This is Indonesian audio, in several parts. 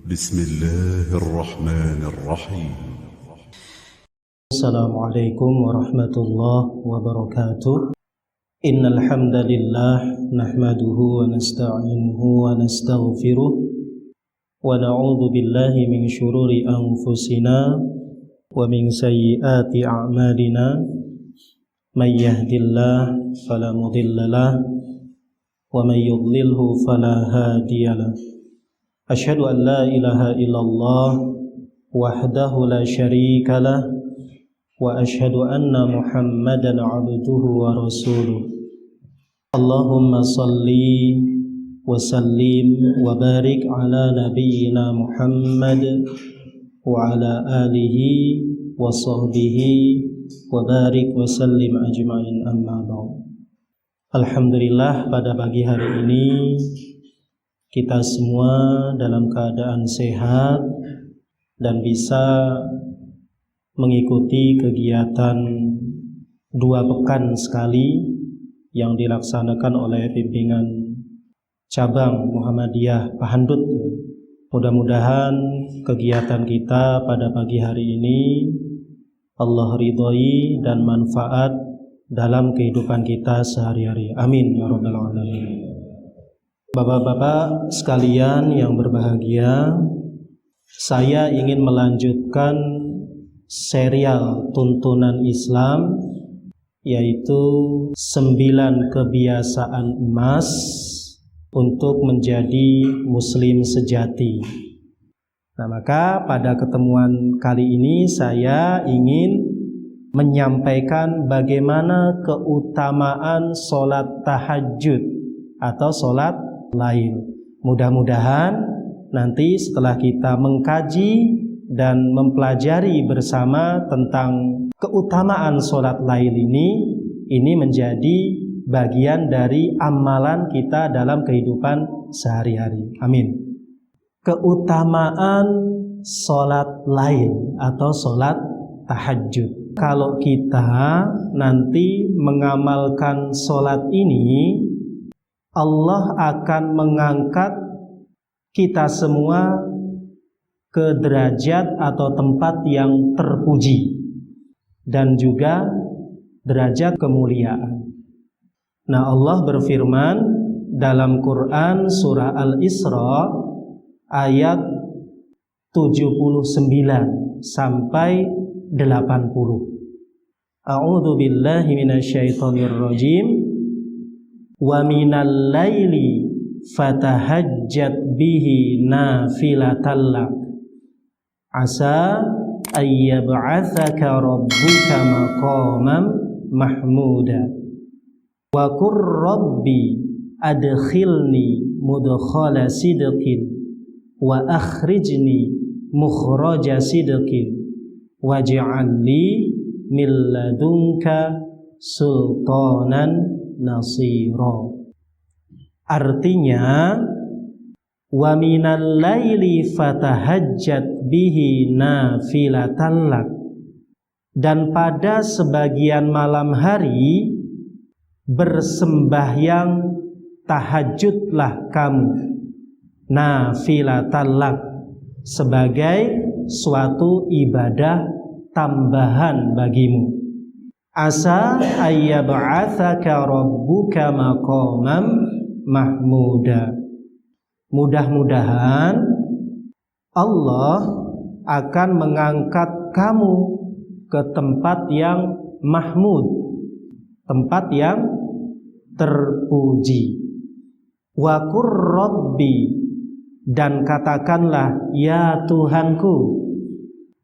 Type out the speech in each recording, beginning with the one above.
بسم الله الرحمن الرحيم. السلام عليكم ورحمة الله وبركاته. إن الحمد لله نحمده ونستعينه ونستغفره ونعوذ بالله من شرور أنفسنا ومن سيئات أعمالنا. من يهد الله فلا مضل له ومن يضلله فلا هادي له. أشهد أن لا إله إلا الله وحده لا شريك له وأشهد أن محمدا عبده ورسوله. اللهم صل وسلم وبارك على نبينا محمد وعلى آله وصحبه وبارك وسلم أجمعين أما بعد. Alhamdulillah, pada pagi hari ini kita semua dalam keadaan sehat dan bisa mengikuti kegiatan 2 pekan sekali yang dilaksanakan oleh pimpinan cabang Muhammadiyah Pahandut. Mudah-mudahan kegiatan kita pada pagi hari ini Allah ridhoi dan manfaat dalam kehidupan kita sehari-hari. Amin ya rabbal alamin. Bapak-bapak sekalian yang berbahagia, saya ingin melanjutkan serial tuntunan Islam, yaitu 9 kebiasaan emas untuk menjadi muslim sejati. Nah, maka pada ketemuan kali ini saya ingin menyampaikan bagaimana keutamaan sholat tahajud atau sholat lail. Mudah-mudahan nanti setelah kita mengkaji dan mempelajari bersama tentang keutamaan sholat lail ini menjadi bagian dari amalan kita dalam kehidupan sehari-hari. Amin. Keutamaan sholat lail atau sholat tahajud. Kalau kita nanti mengamalkan sholat ini, Allah akan mengangkat kita semua ke derajat atau tempat yang terpuji dan juga derajat kemuliaan. Nah, Allah berfirman dalam Quran surah Al-Isra ayat 79 sampai 80. A'udzu billahi minasyaitonir rajim. Wa minal laili fatahajjat bihi nafilatan lak asa ayyab'atsaka rabbuka maqaman mahmuda wa qur rabbi adkhilni mudkhala sidqin wa akhrijni mukhraja sidqin waj'alni min ladunka sultanan nasira. Artinya, wa minal laili fatahajjat bihi nafilatan lak, dan pada sebagian malam hari bersembahyang tahajudlah kamu, nafilatan lak, sebagai suatu ibadah tambahan bagimu. Asa ayyab'atsaka rabbuka maqaman mahmuda. Mudah-mudahan Allah akan mengangkat kamu ke tempat yang mahmud, tempat yang terpuji. Wa qur rabbi, dan katakanlah, ya Tuhanku,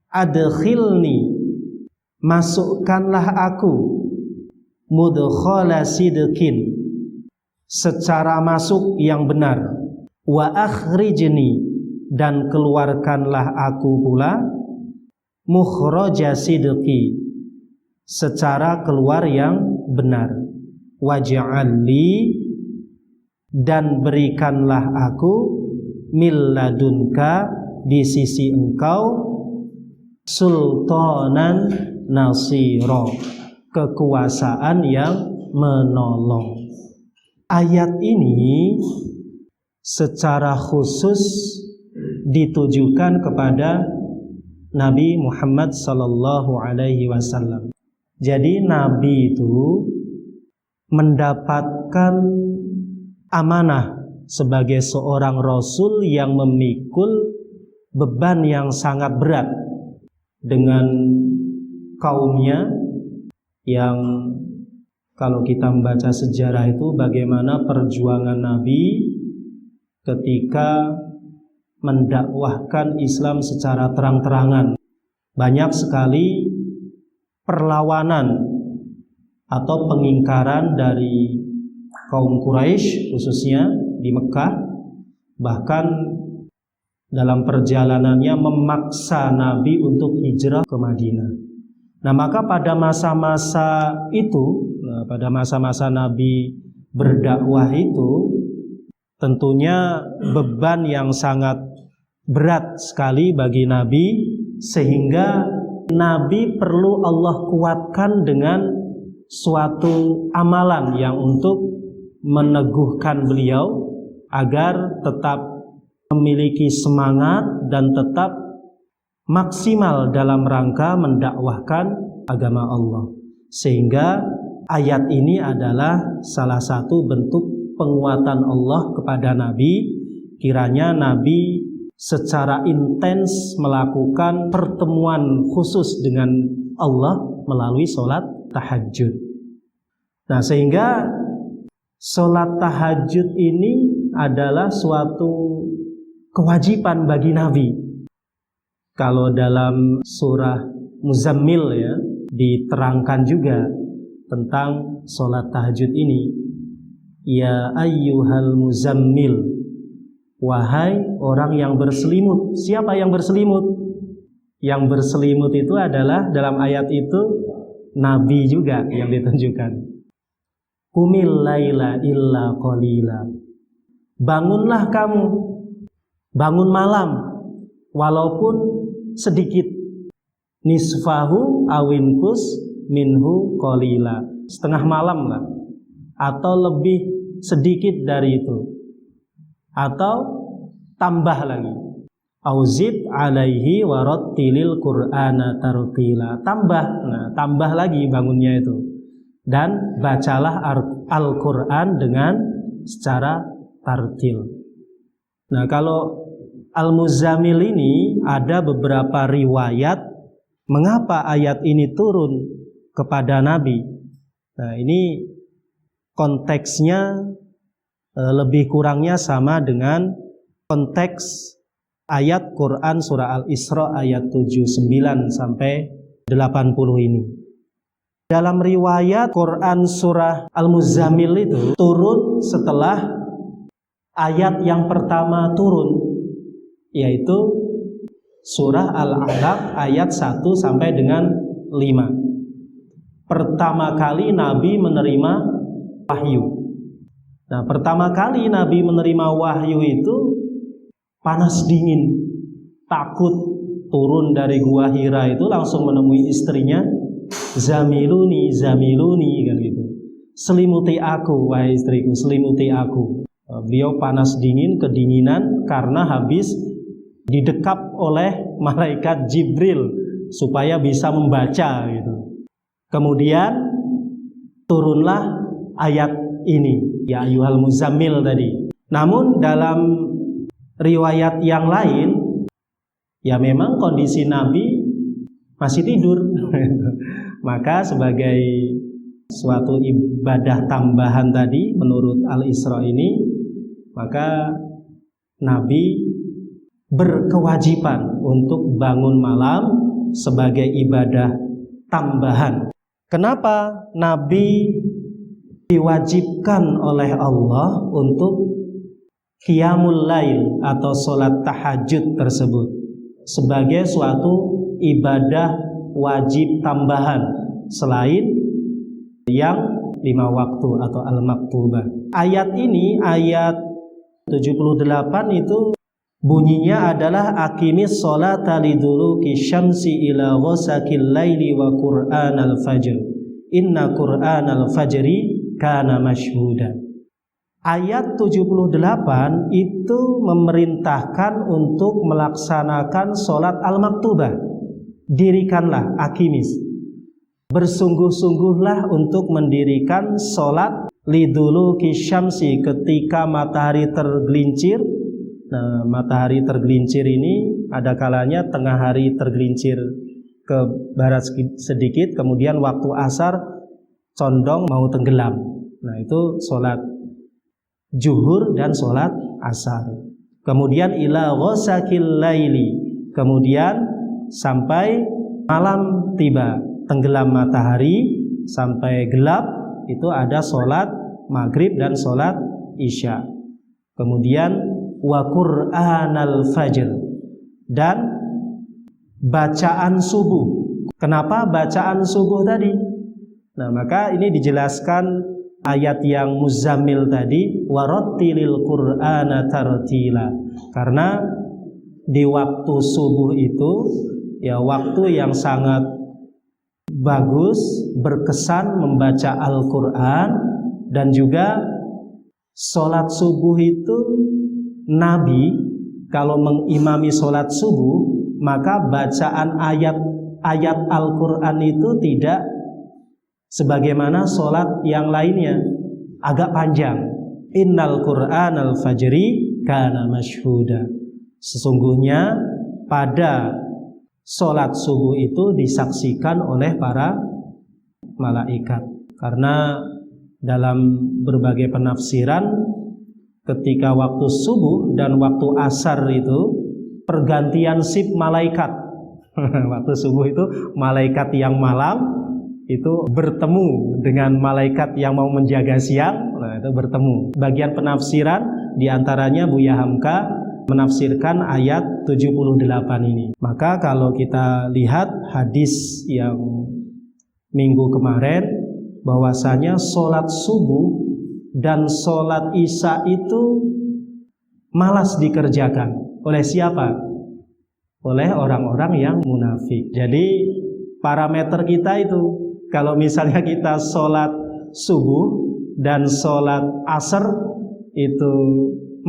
adkhilni, masukkanlah aku, mudkhala sidqin, secara masuk yang benar, wa akhrijni, dan keluarkanlah aku pula, mukhraja sidqi, secara keluar yang benar, waj'alni, dan berikanlah aku, min ladunka, di sisi engkau, sultanan nasira, kekuasaan yang menolong. Ayat ini secara khusus ditujukan kepada Nabi Muhammad sallallahu alaihi wasallam. Jadi Nabi itu mendapatkan amanah sebagai seorang rasul yang memikul beban yang sangat berat dengan kaumnya, yang kalau kita membaca sejarah itu bagaimana perjuangan Nabi ketika mendakwahkan Islam secara terang-terangan. Banyak sekali perlawanan atau pengingkaran dari kaum Quraisy khususnya di Mekah, bahkan dalam perjalanannya memaksa Nabi untuk hijrah ke Madinah. Nah, maka pada masa-masa itu, pada masa-masa Nabi berdakwah itu, tentunya beban yang sangat berat sekali bagi Nabi, sehingga Nabi perlu Allah kuatkan dengan suatu amalan yang untuk meneguhkan beliau agar tetap memiliki semangat dan tetap maksimal dalam rangka mendakwahkan agama Allah. Sehingga ayat ini adalah salah satu bentuk penguatan Allah kepada Nabi. Kiranya Nabi secara intens melakukan pertemuan khusus dengan Allah melalui sholat tahajud. Nah, sehingga sholat tahajud ini adalah suatu kewajiban bagi Nabi. Kalau dalam surah Muzammil ya, diterangkan juga tentang sholat tahajud ini. Ya ayyuhal muzammil, wahai orang yang berselimut. Siapa yang berselimut? Yang berselimut itu adalah dalam ayat itu Nabi juga yang ditunjukkan. Qumil laila illa qalila. Bangunlah kamu, bangun malam walaupun sedikit. Nisfahu awinkus minhu qalila. Setengah malam lah, atau lebih sedikit dari itu, atau tambah lagi. Auzid alaihi warattilil qur'ana tartila. Tambah, nah tambah lagi bangunnya itu. Dan bacalah Al-Qur'an dengan secara tartil. Nah, kalau Al-Muzammil ini ada beberapa riwayat mengapa ayat ini turun kepada Nabi. Nah, ini konteksnya lebih kurangnya sama dengan konteks ayat Quran surah Al-Isra ayat 79 sampai 80 ini. Dalam riwayat Quran surah Al-Muzammil itu turun setelah ayat yang pertama turun, yaitu surah Al-Alaq ayat 1 sampai dengan 5. Pertama kali Nabi menerima wahyu. Nah, pertama kali Nabi menerima wahyu itu panas dingin, takut, turun dari gua Hira itu langsung menemui istrinya, zamiluni, zamiluni, kan gitu. Selimuti aku, wahai istriku, selimuti aku. Beliau panas dingin, kedinginan karena habis didekap oleh malaikat Jibril supaya bisa membaca gitu. Kemudian turunlah ayat ini, ya ayyuhal muzammil tadi. Namun dalam riwayat yang lain, ya memang kondisi Nabi masih tidur. Maka sebagai suatu ibadah tambahan tadi menurut Al-Isra ini, maka Nabi berkewajiban untuk bangun malam sebagai ibadah tambahan. Kenapa Nabi diwajibkan oleh Allah untuk qiyamul lail atau sholat tahajud tersebut sebagai suatu ibadah wajib tambahan selain yang 5 waktu atau al-maktubah? Ayat ini, ayat 78 itu bunyinya adalah aqimis sholata liduluki syamsi ila ghasaqil laili wa qur'anal fajr inna qur'anal fajri kana mashhuda. Ayat 78 itu memerintahkan untuk melaksanakan sholat al-maktubah. Dirikanlah, akimis. Bersungguh-sungguhlah untuk mendirikan sholat liduluki syamsi, ketika matahari tergelincir. Nah, matahari tergelincir ini ada kalanya tengah hari tergelincir ke barat sedikit, kemudian waktu asar condong mau tenggelam. Nah, itu sholat zuhur dan sholat asar. Kemudian ila ghasakil laili, kemudian sampai malam tiba, tenggelam matahari sampai gelap, itu ada sholat maghrib dan sholat isya. Kemudian wa qur'anal fajr, dan bacaan subuh. Kenapa bacaan subuh tadi? Nah, maka ini dijelaskan ayat yang Muzammil tadi, warattilil qur'ana tartila. Karena di waktu subuh itu ya waktu yang sangat bagus, berkesan membaca Al-Qur'an. Dan juga sholat subuh itu Nabi kalau mengimami sholat subuh, maka bacaan ayat Al-Qur'an itu tidak sebagaimana sholat yang lainnya, agak panjang. Innal Qur'anal fajri kana masyhuda. Sesungguhnya pada sholat subuh itu disaksikan oleh para malaikat. Karena dalam berbagai penafsiran, ketika waktu subuh dan waktu asar itu pergantian shift malaikat. Waktu subuh itu malaikat yang malam itu bertemu dengan malaikat yang mau menjaga siang. Nah, itu bertemu. Bagian penafsiran diantaranya Buya Hamka menafsirkan ayat 78 ini. Maka kalau kita lihat hadis yang minggu kemarin, bahwasanya sholat subuh dan sholat isya itu malas dikerjakan. Oleh siapa? Oleh orang-orang yang munafik. Jadi parameter kita itu, kalau misalnya kita sholat subuh dan sholat asar itu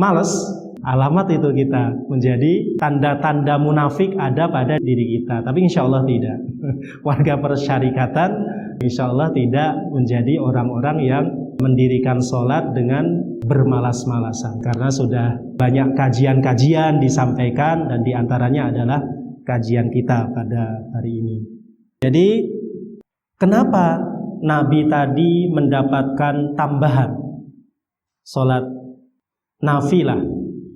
malas, alamat itu kita menjadi tanda-tanda munafik ada pada diri kita. Tapi insya Allah tidak. Warga persyarikatan insya Allah tidak menjadi orang-orang yang mendirikan sholat dengan bermalas-malasan. Karena sudah banyak kajian-kajian disampaikan, dan diantaranya adalah kajian kita pada hari ini. Jadi kenapa Nabi tadi mendapatkan tambahan sholat nafilah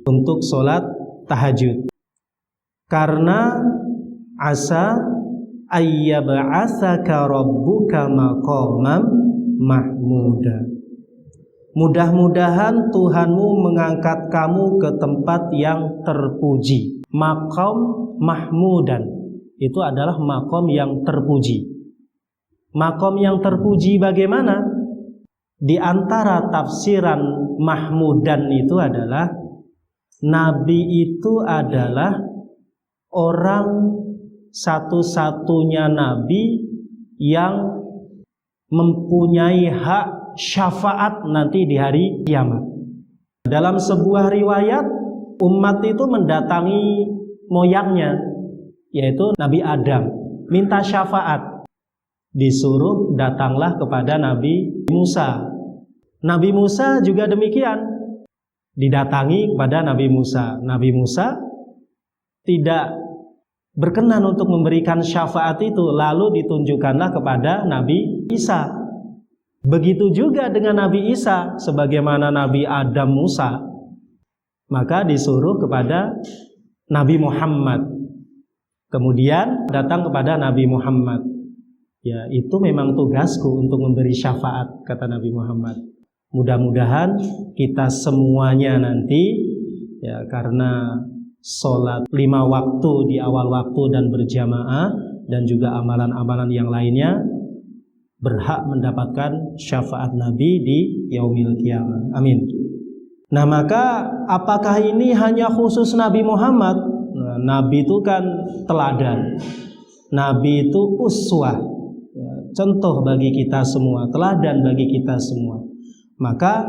untuk sholat tahajud? Karena asa ayyab'atsaka rabbuka maqaman mahmuda. Mudah-mudahan Tuhanmu mengangkat kamu ke tempat yang terpuji. Maqam mahmudan itu adalah maqam yang terpuji. Maqam yang terpuji bagaimana? Di antara tafsiran mahmudan itu adalah Nabi itu adalah orang satu-satunya Nabi yang mempunyai hak syafaat nanti di hari kiamat. Dalam sebuah riwayat, umat itu mendatangi moyangnya, yaitu Nabi Adam, minta syafaat. Disuruh datanglah kepada Nabi Musa. Nabi Musa juga demikian, didatangi kepada Nabi Musa. Nabi Musa tidak berkenan untuk memberikan syafaat itu, lalu ditunjukkanlah kepada Nabi Isa. Begitu juga dengan Nabi Isa, sebagaimana Nabi Adam Musa, maka disuruh kepada Nabi Muhammad. Kemudian datang kepada Nabi Muhammad. Ya, itu memang tugasku untuk memberi syafaat, kata Nabi Muhammad. Mudah-mudahan kita semuanya nanti, ya, karena sholat 5 waktu di awal waktu dan berjamaah, dan juga amalan-amalan yang lainnya, berhak mendapatkan syafaat Nabi di yaumil qiyamah. Amin. Nah, maka apakah ini hanya khusus Nabi Muhammad? Nah, Nabi itu kan teladan. Nabi itu uswah, ya, contoh bagi kita semua, teladan bagi kita semua. Maka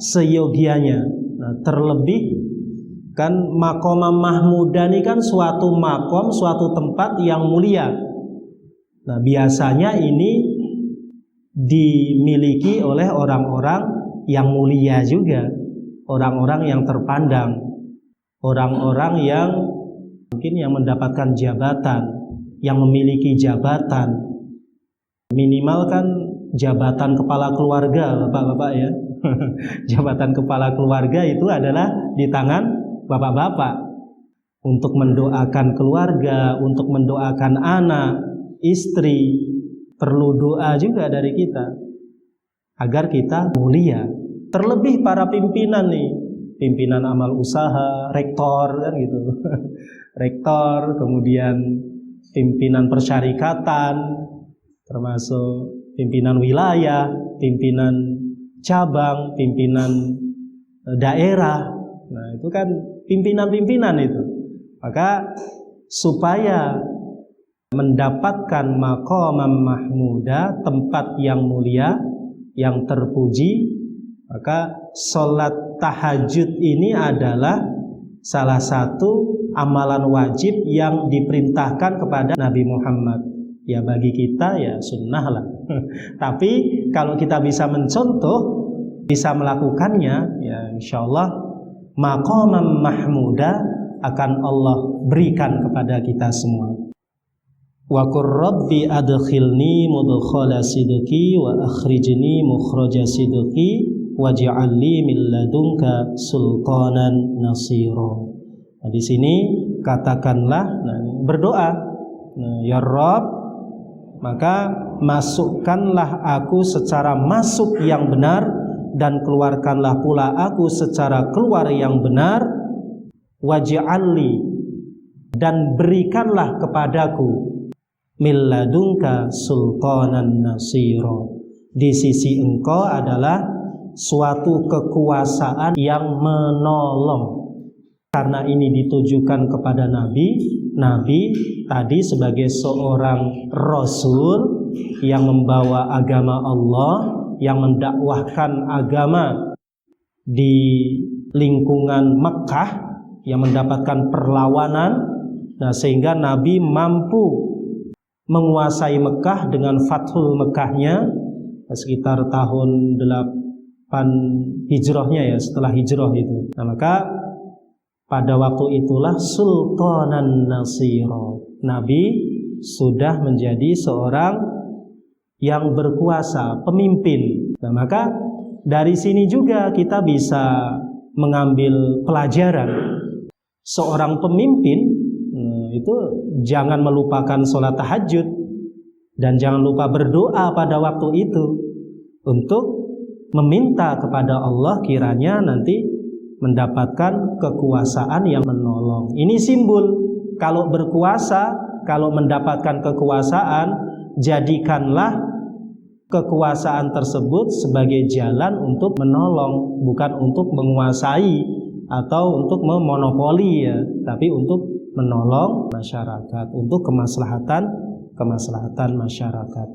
seyogianya. Nah, terlebih kan maqam mahmudah ini kan suatu makom, suatu tempat yang mulia. Nah, biasanya ini dimiliki oleh orang-orang yang mulia juga, orang-orang yang terpandang, orang-orang yang mungkin yang mendapatkan jabatan, yang memiliki jabatan, minimal kan jabatan kepala keluarga, bapak-bapak ya. Jabatan kepala keluarga itu adalah di tangan bapak-bapak untuk mendoakan keluarga, untuk mendoakan anak, istri. Perlu doa juga dari kita agar kita mulia. Terlebih para pimpinan nih, pimpinan amal usaha, rektor kan gitu. Rektor, kemudian pimpinan persyarikatan, termasuk pimpinan wilayah, pimpinan cabang, pimpinan daerah. Nah, itu kan pimpinan-pimpinan itu. Maka supaya mendapatkan maqamam mahmuda, tempat yang mulia, yang terpuji, maka sholat tahajud ini adalah salah satu amalan wajib yang diperintahkan kepada Nabi Muhammad. Ya bagi kita ya sunnah lah. Tapi kalau kita bisa mencontoh, bisa melakukannya, ya insya Allah maqamam mahmuda akan Allah berikan kepada kita semua. Wa qur rabbi adkhilni mudkhala sidqi wa akhrijni mukhraja sidqi waj'al li min ladunka sultanan nasira. Nah, di sini katakanlah, berdoa, ya Rabb, maka masukkanlah aku secara masuk yang benar dan keluarkanlah pula aku secara keluar yang benar, waj'al li, dan berikanlah kepadaku min ladunka sultanan nasira, di sisi engkau adalah suatu kekuasaan yang menolong. Karena ini ditujukan kepada Nabi. Nabi tadi sebagai seorang Rasul yang membawa agama Allah, yang mendakwahkan agama di lingkungan Mekkah, yang mendapatkan perlawanan. Nah, sehingga Nabi mampu menguasai Mekah dengan Fathul Mekahnya sekitar tahun 8 hijrahnya ya, setelah hijrah itu. Nah, maka pada waktu itulah Sultanan Nasira, Nabi sudah menjadi seorang yang berkuasa, pemimpin. Nah, maka dari sini juga kita bisa mengambil pelajaran. Seorang pemimpin itu jangan melupakan sholat tahajud dan jangan lupa berdoa pada waktu itu untuk meminta kepada Allah kiranya nanti mendapatkan kekuasaan yang menolong. Ini simbol kalau berkuasa, kalau mendapatkan kekuasaan, jadikanlah kekuasaan tersebut sebagai jalan untuk menolong, bukan untuk menguasai atau untuk memonopoli ya, tapi untuk menolong masyarakat, untuk kemaslahatan masyarakat.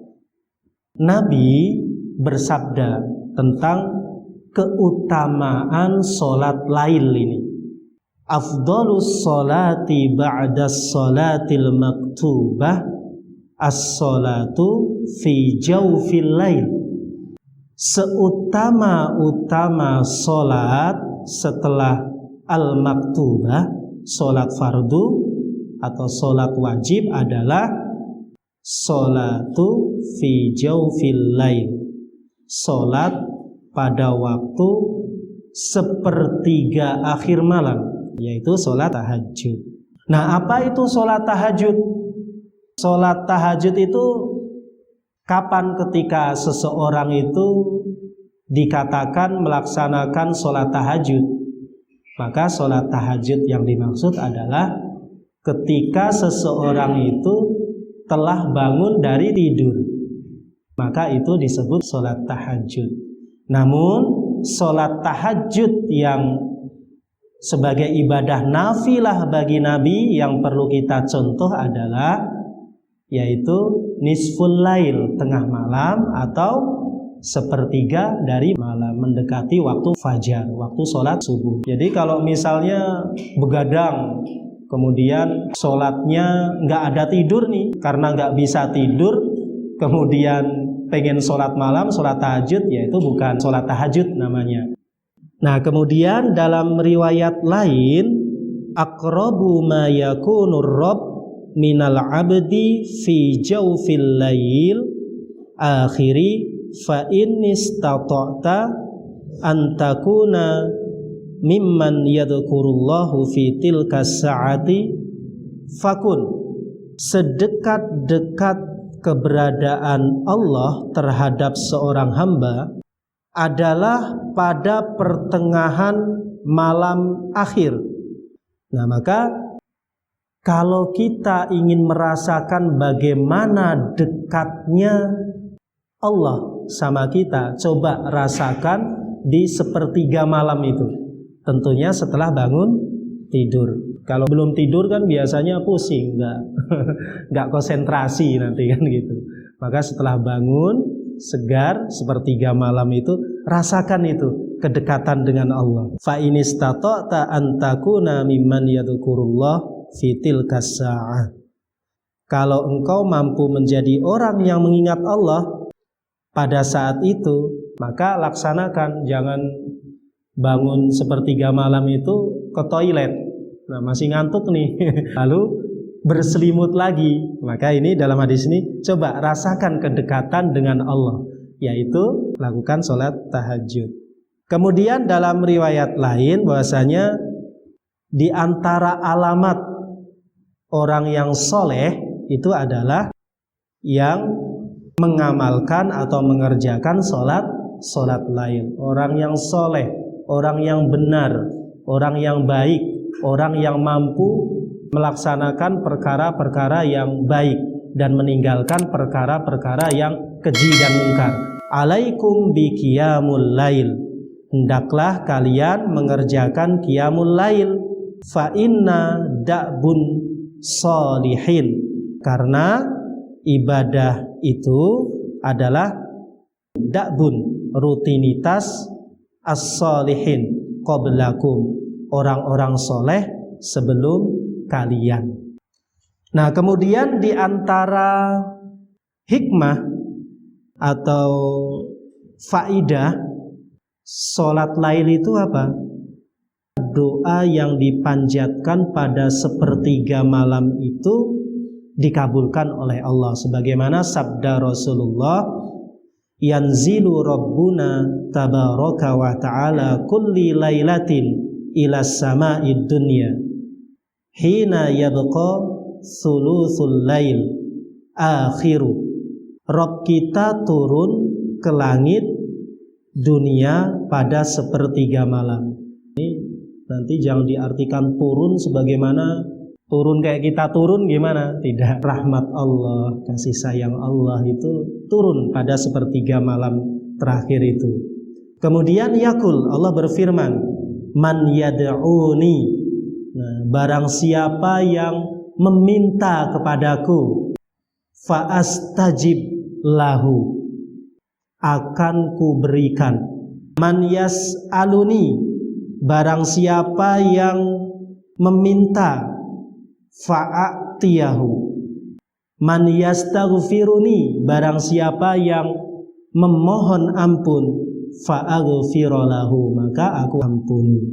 Nabi bersabda tentang keutamaan sholat lail ini. Afdhalus sholati ba'das sholatil maktubah as-sholatu fi jawfil lail. Seutama-utama sholat setelah al-maktubah, sholat fardu atau sholat wajib adalah sholatu fi jawfil lail, sholat pada waktu sepertiga akhir malam, yaitu sholat tahajud. Nah, apa itu sholat tahajud? Sholat tahajud itu kapan ketika seseorang itu dikatakan melaksanakan sholat tahajud? Maka sholat tahajud yang dimaksud adalah ketika seseorang itu telah bangun dari tidur, maka itu disebut sholat tahajud. Namun sholat tahajud yang sebagai ibadah nafilah bagi Nabi yang perlu kita contoh adalah yaitu nisful lail, tengah malam, atau sepertiga dari malam, mendekati waktu fajar, waktu sholat subuh. Jadi kalau misalnya begadang, kemudian sholatnya nggak ada tidur nih, karena nggak bisa tidur, kemudian pengen sholat malam, sholat tahajud, ya itu bukan sholat tahajud namanya. Nah, kemudian dalam riwayat lain, aqrabu ma yakunur rabb minal abdi fi jawfil lail akhiri fa in istata'ta an takuna mimman yadhkurullahu fi tilka sa'ati fakun. Sedekat-dekat keberadaan Allah terhadap seorang hamba adalah pada pertengahan malam akhir. Nah, maka kalau kita ingin merasakan bagaimana dekatnya Allah sama kita, coba rasakan di sepertiga malam itu. Tentunya setelah bangun tidur. Kalau belum tidur kan biasanya pusing, nggak konsentrasi nanti kan gitu. Maka setelah bangun segar sepertiga malam itu, rasakan itu kedekatan dengan Allah. Fa in istata'ta an takuna mimman yadhkurullah fi tilka sa'ah. Kalau engkau mampu menjadi orang yang mengingat Allah pada saat itu, maka laksanakan. Jangan bangun sepertiga malam itu ke toilet, nah masih ngantuk nih lalu berselimut lagi. Maka ini dalam hadis ini, coba rasakan kedekatan dengan Allah, yaitu lakukan sholat tahajud. Kemudian dalam riwayat lain bahwasanya di antara alamat orang yang soleh itu adalah yang mengamalkan atau mengerjakan sholat lail. Orang yang soleh, orang yang benar, orang yang baik, orang yang mampu melaksanakan perkara-perkara yang baik dan meninggalkan perkara-perkara yang keji dan mungkar. Alaikum bi qiyamul lail, hendaklah kalian mengerjakan qiyamul lail. Fa inna da'bun sholihin, karena ibadah itu adalah da'bun, rutinitas, as-sholihin qablakum, orang-orang soleh sebelum kalian. Nah, kemudian di antara hikmah atau faidah sholat lail itu apa? Doa yang dipanjatkan pada sepertiga malam itu dikabulkan oleh Allah, sebagaimana sabda Rasulullah, yanzilu rabbuna tabaraka wa ta'ala kulli lailatin ila sama'id dunya hina yabqa thuluthul lail akhiru. Rabb kita turun ke langit dunia pada sepertiga malam. Ini nanti jangan diartikan turun sebagaimana turun kayak kita turun, gimana? Tidak. Rahmat Allah, kasih sayang Allah itu turun pada sepertiga malam terakhir itu. Kemudian yakul, Allah berfirman, man yad'uni, nah, barang siapa yang meminta kepadaku, fa astajib lahu, akan kuberikan. Man yas'aluni, barang siapa yang meminta, fa'atiyahu. Man yastaghfiruni, barang siapa yang memohon ampun, fa'aghfiralahu, maka aku ampuni.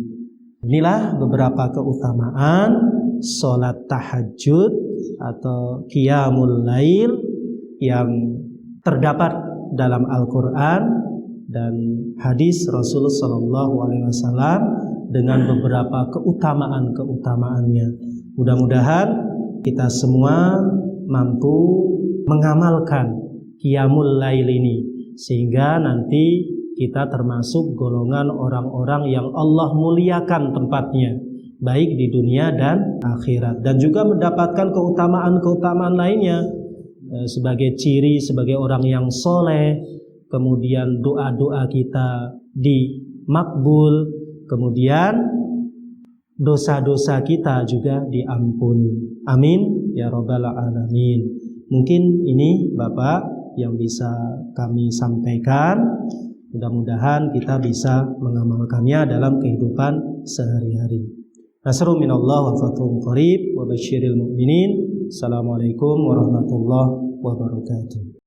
Inilah beberapa keutamaan sholat tahajud atau qiyamul lail yang terdapat dalam Al-Quran dan hadis Rasulullah SAW dengan beberapa keutamaan-keutamaannya. Mudah-mudahan kita semua mampu mengamalkan qiyamul lail ini, sehingga nanti kita termasuk golongan orang-orang yang Allah muliakan tempatnya, baik di dunia dan akhirat, dan juga mendapatkan keutamaan-keutamaan lainnya sebagai ciri sebagai orang yang soleh. Kemudian doa-doa kita dimakbul, kemudian dosa-dosa kita juga diampuni. Amin ya rabbal alamin. Mungkin ini Bapak yang bisa kami sampaikan. Mudah-mudahan kita bisa mengamalkannya dalam kehidupan sehari-hari. Nasrun minallah wa fathun qarib wa basyiril mu'minin. Assalamualaikum warahmatullahi wabarakatuh.